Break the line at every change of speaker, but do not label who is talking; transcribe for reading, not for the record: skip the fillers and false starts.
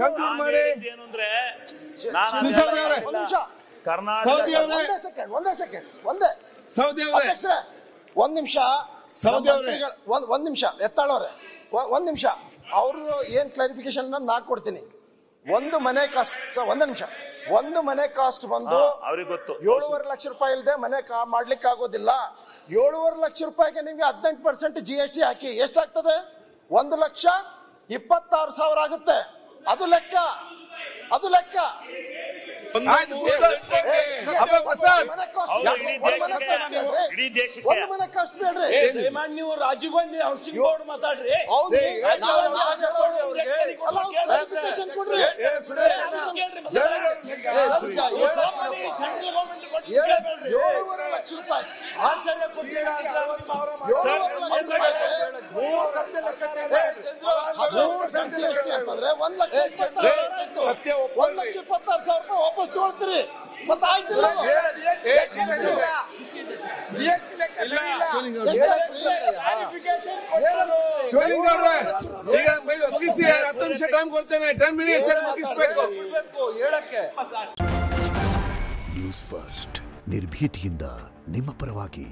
Conclude ಮಾಡಿ.
ಏನು ಅಂದ್ರೆ
ಒಂದ್ ನಿಮಿಷ ಎತ್ತಾಳವ್ರೆ ಒಂದ್ ನಿಮಿಷ ಅವ್ರದ್ದು ಏನ್ ಕ್ಲಾರಿಫಿಕೇಶನ್ ನಾ ಕೊಡ್ತೀನಿ. ಒಂದು ಮನೆ ಕಾಸ್ಟ್ ಬಂದು 7.5 ಲಕ್ಷ ರೂಪಾಯಿ ಇಲ್ಲದೆ ಮನೆ ಮಾಡ್ಲಿಕ್ಕೆ ಆಗೋದಿಲ್ಲ. 7.5 ಲಕ್ಷ ರೂಪಾಯಿಗೆ ನಿಮ್ಗೆ 18% GST ಹಾಕಿ ಎಷ್ಟಾಗ್ತದೆ? 1,26,000 ಆಗುತ್ತೆ. ಅದು ಲೆಕ್ಕ.
ನೀವು ರಾಜೀವ್ ಗಾಂಧಿ ಹೌಸಿಂಗ್ ಬೋರ್ಡ್ ಮಾತಾಡ್ರಿ.
ವಾಪಸ್ ತಗೊಳ್ತೀರಿ. ಮತ್ತೆ ಆಯ್ತಿಲ್ಲ
ಶಿವಲಿಂಗ ಅವ್ರೆ, ಈಗ ಮುಗಿಸಿ. 10 ನಿಮಿಷ ಟೈಮ್ ಕೊಡ್ತೇನೆ. 10 ಮಿನಿಟ್ಸ್ ಮುಗಿಸ್ಬೇಕು ಹೇಳಕ್ಕೆ.
ನ್ಯೂಸ್ ಫಸ್ಟ್ ನಿರ್ಭೀತಿಯಿಂದ ನಿಮ್ಮ ಪರವಾಗಿ.